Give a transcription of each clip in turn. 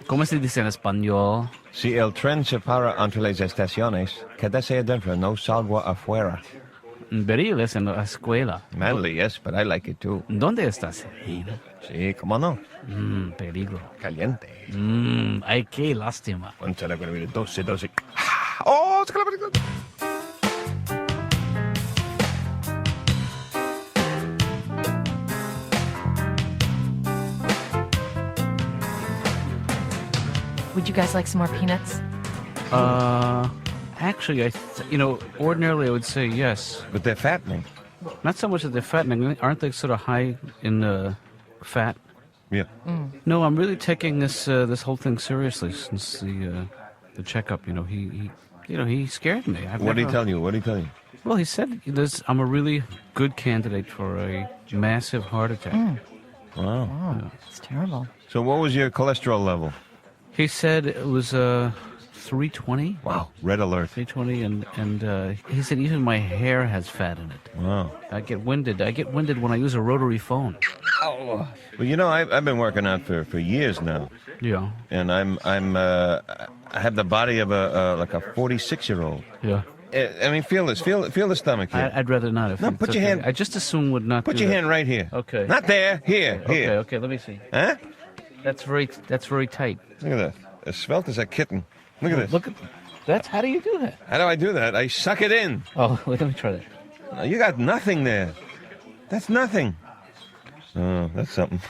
¿Cómo se dice en español? Si el tren se para entre las estaciones, quédese adentro, no salga afuera. Beriles en la escuela. Manly, yes, but I like it too. ¿Dónde estás? Sí, ¿cómo no? Peligro. Caliente. Ay, qué lástima. 12. Oh, it's gonna be... Would you guys like some more peanuts? Actually, ordinarily I would say yes. But they're fattening. Not so much that they're fattening. Aren't they sort of high in fat? Yeah. No, I'm really taking this whole thing seriously since the checkup. He scared me. What did he tell you? Well, he said I'm a really good candidate for a massive heart attack. Wow. Oh, it's terrible. So what was your cholesterol level? He said it was 320. Wow. Red alert. 320, and he said even my hair has fat in it. Wow. I get winded when I use a rotary phone. Well, I've been working out for years now. Yeah. And I have the body of a 46-year-old. Yeah. I mean, feel this. Feel the stomach here. I'd rather not. No, put your hand. I just assume would not. Put your hand right here. Okay. Not there. Here. Okay. Let me see. Huh? That's very tight. Look at that. As svelte as a kitten. Look at this. Look at that's. How do you do that? How do I do that? I suck it in. Oh, wait, let me try that. No, you got nothing there. That's nothing. Oh, that's something.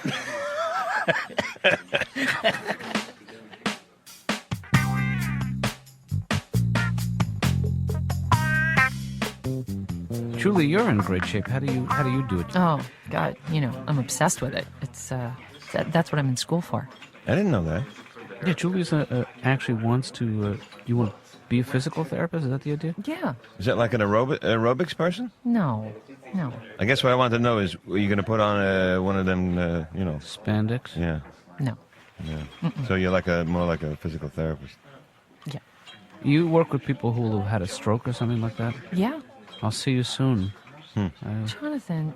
Julie, you're in great shape. How do you do it? Oh, God, I'm obsessed with it. It's, that's what I'm in school for. I didn't know that. Yeah, Julie's actually wants to. You want to be a physical therapist? Is that the idea? Yeah. Is that like an aerobics person? No. I guess what I want to know is, are you going to put on one of them, Spandex? Yeah. No. Yeah. So you're more like a physical therapist. Yeah. You work with people who have had a stroke or something like that? Yeah. I'll see you soon. Jonathan,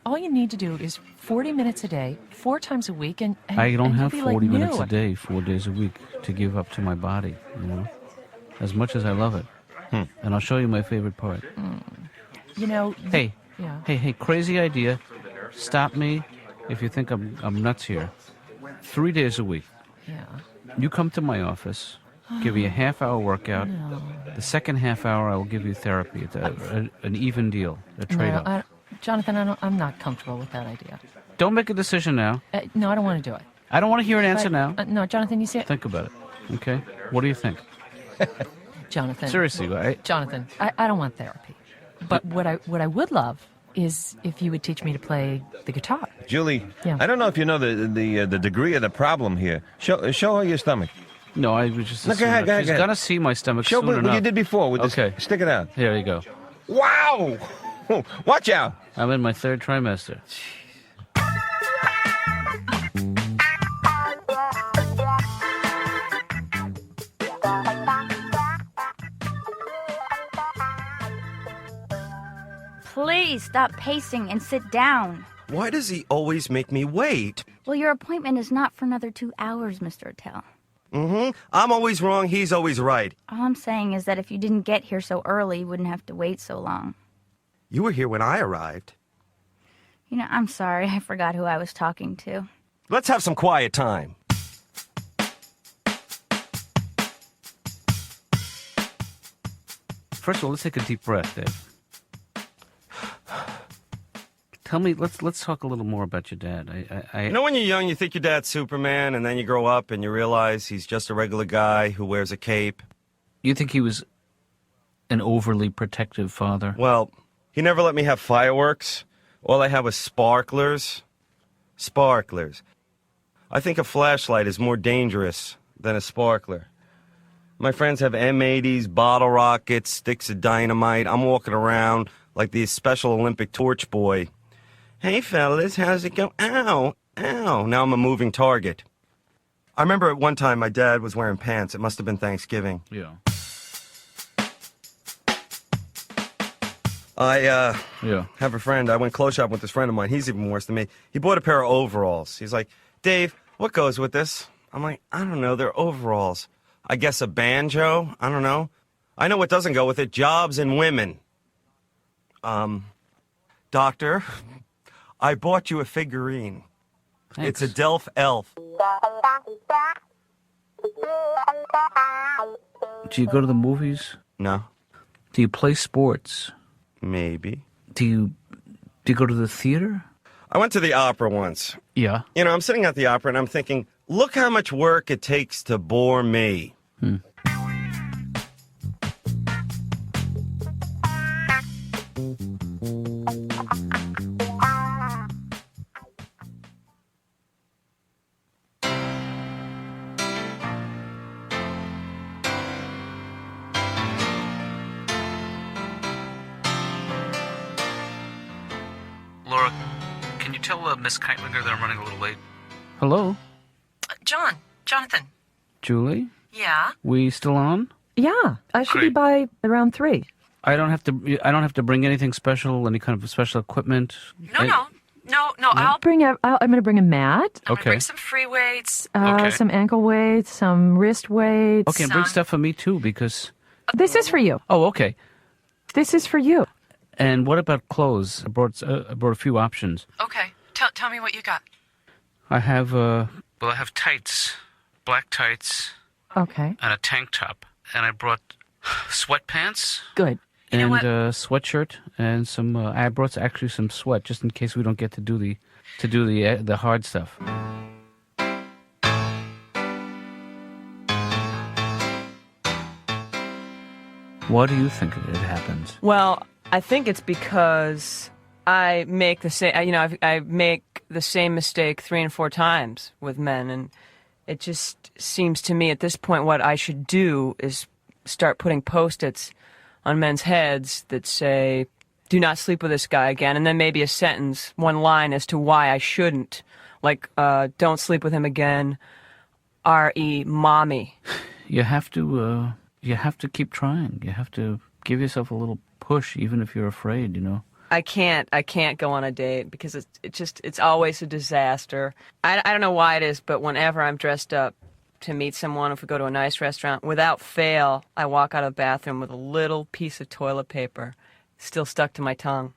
all you need to do is 40 minutes a day, 4 times a week, and I don't have you'll be 40 like minutes new. a day, 4 days a week to give up to my body, as much as I love it. And I'll show you my favorite part. Hey, Yeah. hey, crazy idea. Stop me if you think I'm nuts here. 3 days a week. Yeah. You come to my office, give me a half-hour workout. No. The second half hour, I will give you therapy. It's an even deal, a trade-off. No, Jonathan, I'm not comfortable with that idea. Don't make a decision now. No, I don't want to do it. I don't want to hear an answer now. No, Jonathan, you see it? Think about it, okay? What do you think? Jonathan. Seriously, right? Jonathan, I don't want therapy. But what I would love is if you would teach me to play the guitar. Julie, Yeah. I don't know if you know the degree of the problem here. Show her your stomach. No, I was just Look, go ahead, go ahead, she's go ahead. gonna see my stomach Show soon what enough. you did before with this. Okay. Stick it out. Here you go. Wow! Watch out! I'm in my 3rd trimester. Please stop pacing and sit down. Why does he always make me wait? Well, your appointment is not for another 2 hours, Mr. Attell. I'm always wrong, he's always right. All I'm saying is that if you didn't get here so early, you wouldn't have to wait so long. You were here when I arrived. I'm sorry. I forgot who I was talking to. Let's have some quiet time. First of all, let's take a deep breath, Dave. Tell me, let's talk a little more about your dad. You know when you're young, you think your dad's Superman, and then you grow up and you realize he's just a regular guy who wears a cape? You think he was an overly protective father? Well, he never let me have fireworks. All I had was sparklers. Sparklers. I think a flashlight is more dangerous than a sparkler. My friends have M80s, bottle rockets, sticks of dynamite. I'm walking around like the Special Olympic torch boy. Hey, fellas, how's it go? Ow, ow. Now I'm a moving target. I remember at one time my dad was wearing pants. It must have been Thanksgiving. Yeah. I Yeah. have a friend. I went clothes shopping with this friend of mine. He's even worse than me. He bought a pair of overalls. He's like, Dave, what goes with this? I'm like, I don't know, they're overalls. I guess a banjo? I don't know. I know what doesn't go with it, jobs and women. Doctor, I bought you a figurine. Thanks. It's a Delph elf. Do you go to the movies? No, Do you play sports? maybe. Do you go to the theater? I went to the opera once. Yeah. You know, I'm sitting at the opera and I'm thinking, look how much work it takes to bore me. Laura, can you tell Miss Keitlinger that I'm running a little late? Hello, Jonathan. Julie. Yeah? We still on? Yeah, I should be Great. by around 3. I don't have to bring anything special, any kind of special equipment. No. I'll I'm going to bring a mat, I'm gonna Okay. bring some free weights. Okay. some ankle weights, some wrist weights. Okay, and bring stuff for me too, because. This is for you. Oh, okay. This is for you. And what about clothes? I brought a few options. Okay. Tell me what you got. I have I have tights, black tights, Okay, and a tank top, and I brought sweatpants. good. know And what? a sweatshirt and some. I brought actually some sweat just in case we don't get to do the hard stuff. Why do you think it happens? Well, I think it's because I make the same. I make the same mistake 3 and 4 times with men, and it just seems to me at this point what I should do is start putting Post-its on men's heads that say, "Do not sleep with this guy again," and then maybe a sentence, one line as to why I shouldn't, like, "Don't sleep with him again." R.E. Mommy. You have to keep trying. You have to give yourself a little push, even if you're afraid. You know. I can't go on a date because it's always a disaster. I don't know why it is, but whenever I'm dressed up to meet someone, if we go to a nice restaurant, without fail, I walk out of the bathroom with a little piece of toilet paper still stuck to my tongue.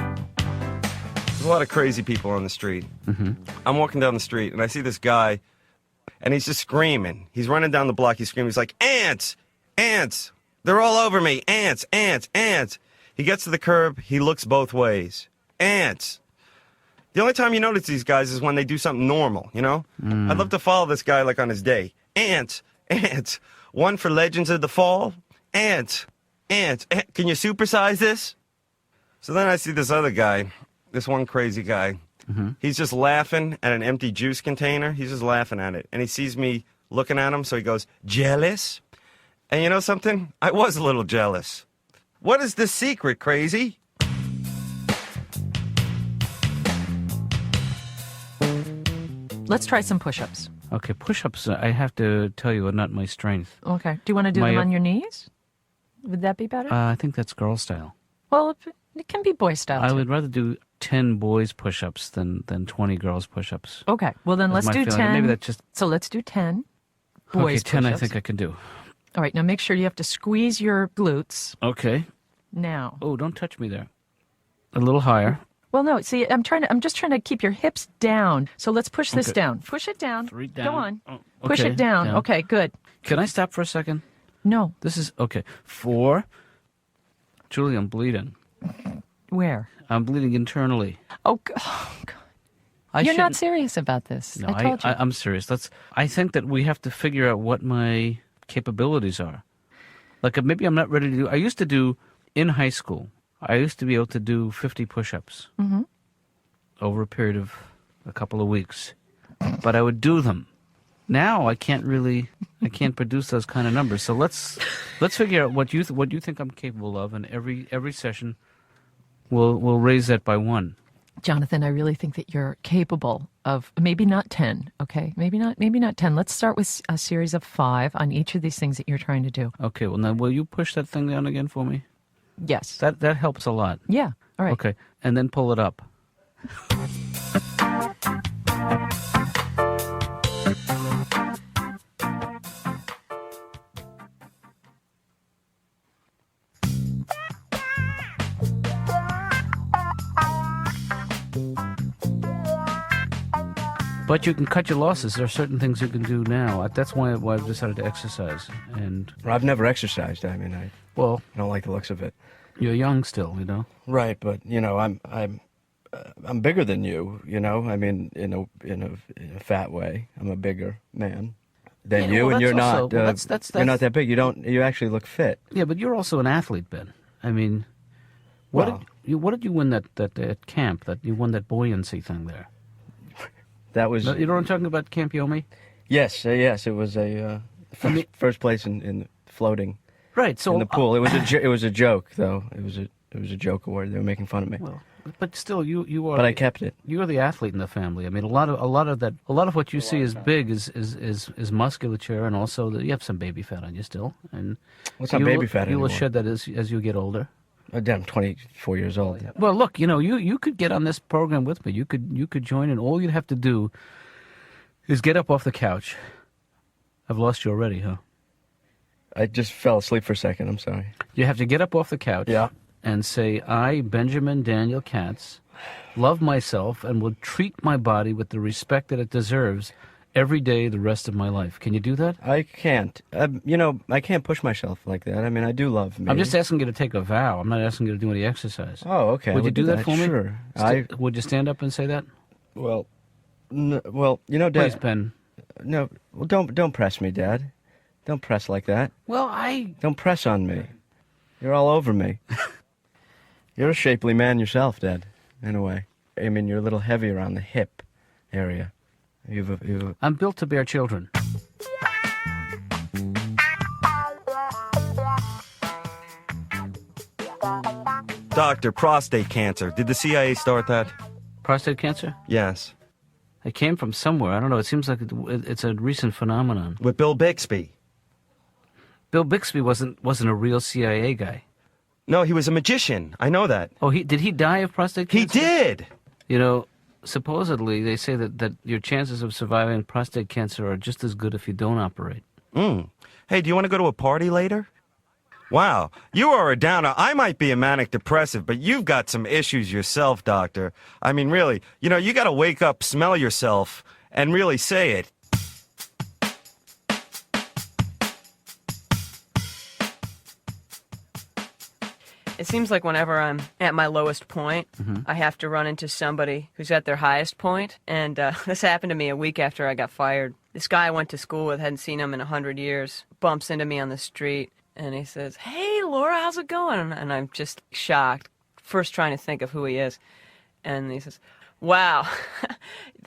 There's a lot of crazy people on the street. I'm walking down the street, and I see this guy, and he's just screaming. He's running down the block. He's screaming. He's like, ants! Ants! They're all over me! Ants! Ants! Ants! He gets to the curb. He looks both ways. Ants! The only time you notice these guys is when they do something normal, you know? I'd love to follow this guy, like, on his day. Ants! Ants! One for Legends of the Fall. Ants! Ants! Can you supersize this? So then I see this other guy. This one crazy guy. He's just laughing at an empty juice container. He's just laughing at it. And he sees me looking at him, so he goes, "Jealous?" And you know something? I was a little jealous. What is the secret, crazy? Let's try some push-ups. Okay, push-ups. I have to tell you, are not my strength. Okay. Do you want to do My, them uh, on your knees? Would that be better? I think that's girl style. Well, it can be boy style I too. would rather do 10 boys push-ups than 20 girls push-ups. Okay. Well, then That's let's my do feeling. 10. Maybe that's just So let's do 10 okay. boys 10, I push-ups. think I can do. All right. Now make sure you have to squeeze your glutes. Okay. Now. Oh, don't touch me there. A little higher. Well, no. See, I'm just trying to keep your hips down. So let's push this Okay. down. Push it down. 3 down. Go on. Oh, Push okay, it down. Okay. Good. Can I stop for a second? No. This is okay. 4. Julie, I'm bleeding. Where? I'm bleeding internally. Oh, God. You're not serious about this. No, I told you. I'm serious. I think that we have to figure out what my capabilities are. Like maybe I'm not ready to do. I used to do in high school. I used to be able to do 50 push-ups over a period of a couple of weeks, but I would do them. Now I can't produce those kind of numbers. So let's figure out what you think I'm capable of, and every session we'll raise that by 1. Jonathan, I really think that you're capable of maybe not 10, okay? Maybe not 10. Let's start with a series of 5 on each of these things that you're trying to do. Okay. Well, now will you push that thing down again for me? Yes. That helps a lot. Yeah. All right. Okay, and then pull it up. But you can cut your losses. There are certain things you can do now. That's why I've decided to exercise. And Well, I've never exercised. I mean, I well, don't like the looks of it. you're young still, you know. Right, but you know, I'm bigger than you. You know, I mean, in a fat way. I'm a bigger man than Yeah, you, well, and you're that's also- not. well, that's- you're not that big. You actually look fit. Yeah, but you're also an athlete, Ben. I mean, what Well- did you win that at camp? That you won that buoyancy thing there. That was. You know what I'm talking about, Camp Yomi? Yes, yes. It was a first place in floating Right. So in the pool. It was a joke, though. It was a joke award. They were making fun of me, well, but still, you are. but I kept it. You're the athlete in the family. I mean, a lot of what you see as big is musculature, and also you have some baby fat on you still. And What's not baby fat You will anymore? shed that as you get older. I'm 24 years old. Well, look, you could get on this program with me. You could join in. All you'd have to do is get up off the couch. I've lost you already, huh? I just fell asleep for a second. I'm sorry. You have to get up off the couch. Yeah. And say, I, Benjamin Daniel Katz, love myself and will treat my body with the respect that it deserves every day the rest of my life. Can you do that? I can't. I can't push myself like that. I mean, I do love me. I'm just asking you to take a vow. I'm not asking you to do any exercise. Oh, okay. Would I you do that for me? Sure. Would you stand up and say that? Well, Dad. Please, Ben. No, well, don't press me, Dad. Don't press like that. Well, Don't press on me. You're all over me. You're a shapely man yourself, Dad. In a way. I mean, you're a little heavy around the hip area. I'm built to bear children. Doctor, prostate cancer. Did the CIA start that? Prostate cancer? Yes. It came from somewhere. I don't know. It seems like it's a recent phenomenon. With Bill Bixby. Bill Bixby wasn't a real CIA guy. No, he was a magician. I know that. Oh, did he die of prostate cancer? He did! You know, supposedly they say that your chances of surviving prostate cancer are just as good if you don't operate. Hey, do you want to go to a party later? Wow, you are a downer. I might be a manic depressive, but you've got some issues yourself, doctor. I mean, really, you got to wake up, smell yourself, and really say it. It seems like whenever I'm at my lowest point, I have to run into somebody who's at their highest point. And this happened to me a week after I got fired. This guy I went to school with, hadn't seen him in 100 years, bumps into me on the street, and he says, "Hey, Laura, how's it going?" And I'm just shocked, first trying to think of who he is. And he says, "Wow,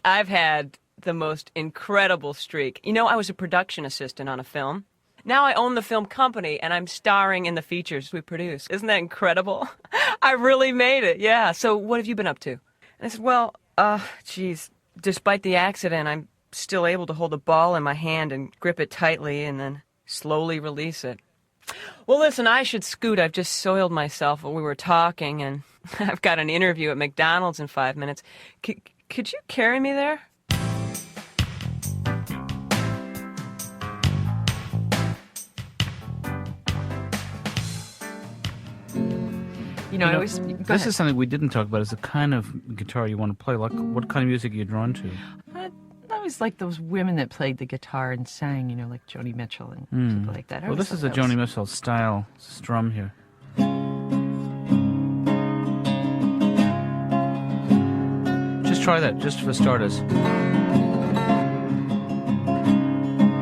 I've had the most incredible streak. I was a production assistant on a film. Now I own the film company, and I'm starring in the features we produce. Isn't that incredible? I really made it, yeah. So what have you been up to?" And I said, "Well, geez, despite the accident, I'm still able to hold a ball in my hand and grip it tightly and then slowly release it." "Well, listen, I should scoot. I've just soiled myself while we were talking, and I've got an interview at McDonald's in 5 minutes. Could you carry me there?" I always... This is something we didn't talk about, is the kind of guitar you want to play. Like, what kind of music are you drawn to? I always like those women that played the guitar and sang, like Joni Mitchell and people like that. Well, this is a Joni Mitchell style strum here. Just try that, just for starters. How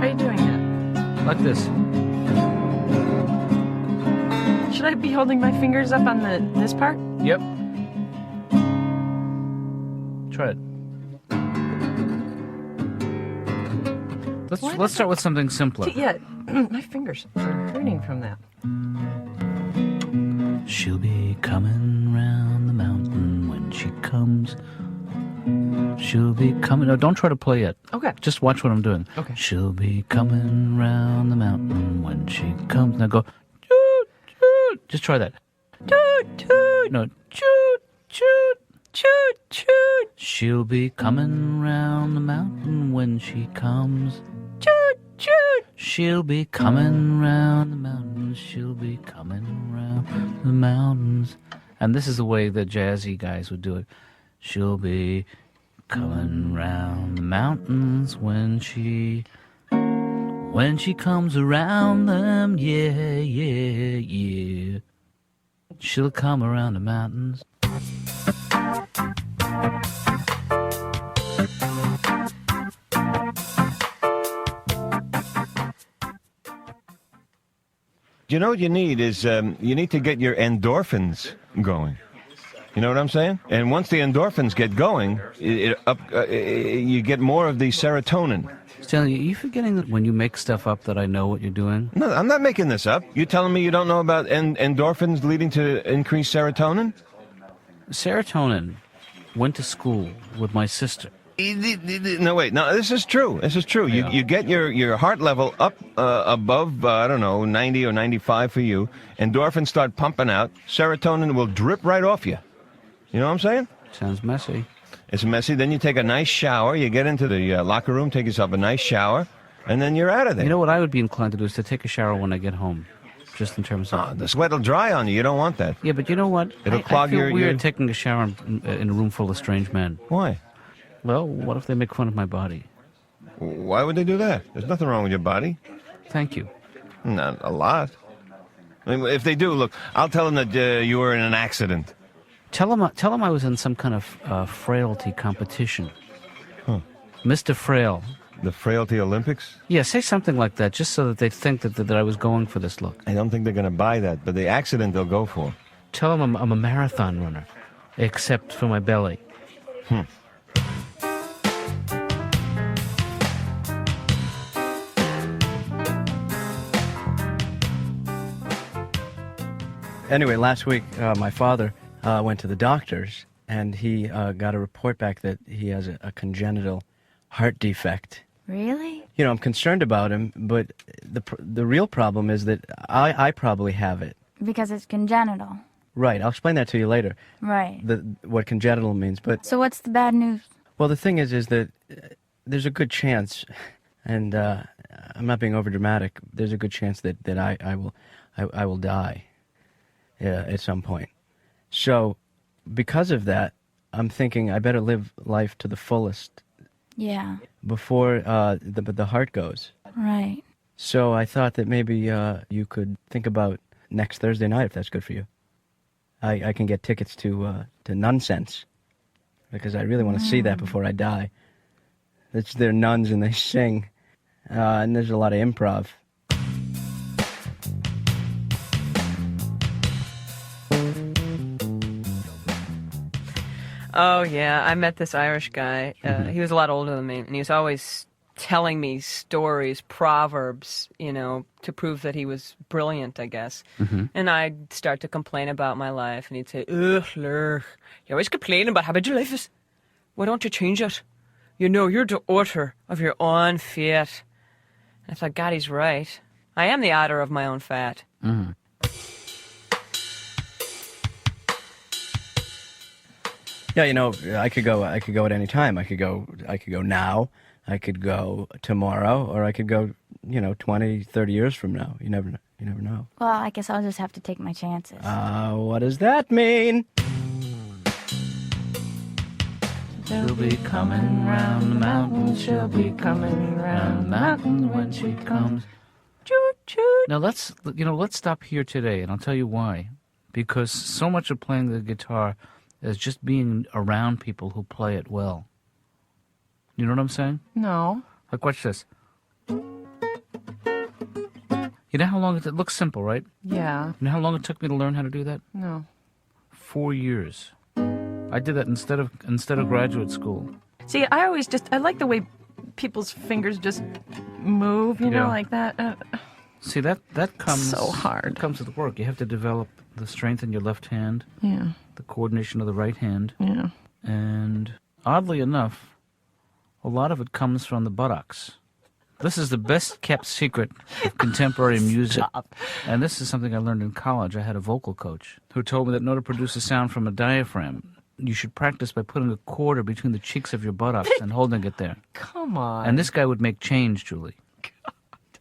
are you doing that? Like this. Should I be holding my fingers up on this part? Yep. Try it. Let's start with something simpler. Yeah, my fingers are hurting from that. She'll be coming round the mountain when she comes. She'll be coming. No, don't try to play it. Okay. Just watch what I'm doing. Okay. She'll be coming round the mountain when she comes. Now go. Toot, toot. Just try that. Toot, toot. No, toot, She'll be coming round the mountain when she comes. Choo choo. She'll be coming round the mountains. She'll be coming round the mountains. And this is the way the jazzy guys would do it. She'll be coming round the mountains when she comes around them. Yeah, yeah, yeah. She'll come around the mountains. You know what you need is you need to get your endorphins going. You know what I'm saying? And once the endorphins get going, you get more of the serotonin. Stanley, are you forgetting that when you make stuff up that I know what you're doing? No, I'm not making this up. You telling me you don't know about endorphins leading to increased serotonin? Serotonin went to school with my sister. No, wait. No, this is true. This is true. You get your heart level up above, I don't know, 90 or 95 for you. Endorphins start pumping out. Serotonin will drip right off you. You know what I'm saying? Sounds messy. It's messy. Then you take a nice shower. You get into the locker room, take yourself a nice shower, and then you're out of there. You know what I would be inclined to do is to take a shower when I get home. Just in terms of... Oh, the sweat will dry on you. You don't want that. Yeah, but you know what? It'll clog I feel your... weird taking a shower in a room full of strange men. Why? Well, what if they make fun of my body? Why would they do that? There's nothing wrong with your body. Thank you. Not a lot. I mean, if they do, look, I'll tell them that you were in an accident. Tell them I was in some kind of frailty competition. Huh. Mr. Frail. The Frailty Olympics? Yeah, say something like that, just so that they think that I was going for this look. I don't think they're going to buy that, but the accident they'll go for. Tell them I'm a marathon runner, except for my belly. Anyway, last week, my father went to the doctors, and he got a report back that he has a congenital heart defect. Really? You know, I'm concerned about him, but the real problem is that I probably have it. Because it's congenital. Right, I'll explain that to you later, Right. what congenital means. But So what's the bad news? well, the thing is that there's a good chance, and I'm not being overdramatic. There's a good chance that I will die at some point. So, because of that, I'm thinking I better live life to the fullest Yeah. before the heart goes. Right. So I thought that maybe you could think about next Thursday night, if that's good for you. I can get tickets to Nonsense, because I really want to see that before I die. They're nuns and they sing, and there's a lot of improv. Oh, yeah. I met this Irish guy. He was a lot older than me, and he was always telling me stories, proverbs, to prove that he was brilliant, I guess. And I'd start to complain about my life, and he'd say, ugh, lurch, you're always complaining about how bad your life is. Why don't you change it? You're the author of your own fate. And I thought, God, he's right. I am the author of my own fate. Yeah, I could go at any time. I could go now. I could go tomorrow, or I could go, 20, 30 years from now. You never know. Well, I guess I'll just have to take my chances. What does that mean? She'll be coming round the mountain. She'll be coming round the mountain when she comes. Choo choo. Now let's stop here today, and I'll tell you why. Because so much of playing the guitar is just being around people who play it well. You know what I'm saying? No. Like, watch this. You know how long it looks simple, right? Yeah. You know how long it took me to learn how to do that? No. 4 years. I did that instead of graduate school. See, I like the way people's fingers just move, Yeah. like that. See, that comes So hard. It comes with work. You have to develop the strength in your left hand, Yeah. the coordination of the right hand, Yeah. and oddly enough, a lot of it comes from the buttocks. This is the best kept secret of contemporary music. And this is something I learned in college. I had a vocal coach who told me that in order to produce a sound from a diaphragm, you should practice by putting a quarter between the cheeks of your buttocks and holding it there. Come on. And this guy would make change, Julie.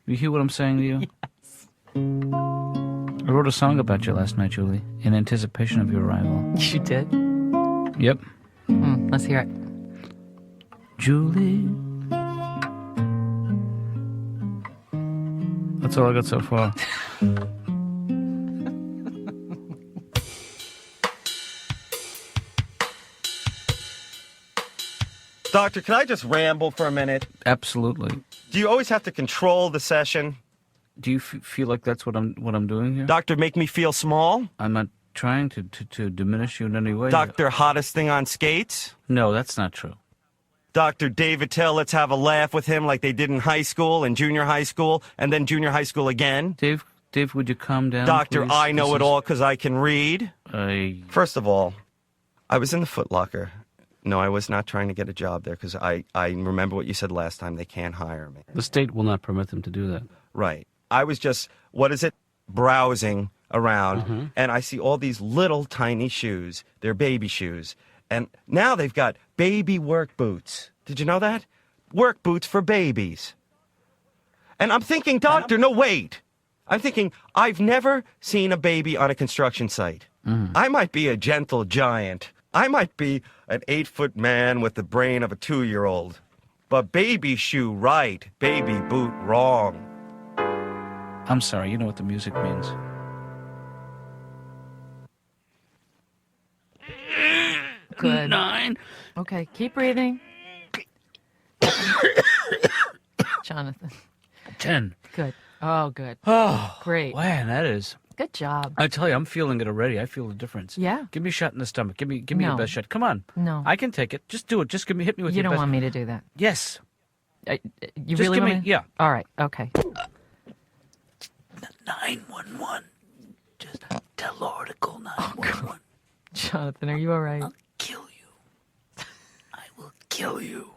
You hear what I'm saying to you? Yes. I wrote a song about you last night, Julie, in anticipation of your arrival. You did? Yep. Let's hear it. Julie. That's all I got so far. Doctor, can I just ramble for a minute? Absolutely. Do you always have to control the session? Do you feel like that's what I'm doing here? Doctor, make me feel small? I'm not trying to diminish you in any way. Doctor, hottest thing on skates? No, that's not true. Dr. Dave Attell, let's have a laugh with him like they did in high school and junior high school and then junior high school again. Dave, would you calm down, Doctor, please? I know it all because I can read. First First of all, I was in the Foot Locker. No, I was not trying to get a job there because I remember what you said last time. They can't hire me. the state will not permit them to do that. Right. I was just, browsing around, and I see all these little tiny shoes. They're baby shoes. And now they've got baby work boots. Did you know that? Work boots for babies. And I'm thinking, doctor, no, wait. I'm thinking, I've never seen a baby on a construction site. I might be a gentle giant. I might be an 8-foot man with the brain of a 2-year-old. But baby shoe right, baby boot wrong. I'm sorry, you know what the music means. Good. 9. Okay, keep breathing. Jonathan. 10. Good. Oh, good. Oh, Great. man, that is. Good job. I tell you, I'm feeling it already. I feel the difference. Yeah. Give me a shot in the stomach. Give me No. your best shot. Come on. No. I can take it. Just do it. Just hit me with You your don't best. want me to do that. Yes. You Just really give want me- me? yeah. All right. Okay. 911. Just tell Laura to call 911. Jonathan, are you all right? I'll kill you. I will kill you.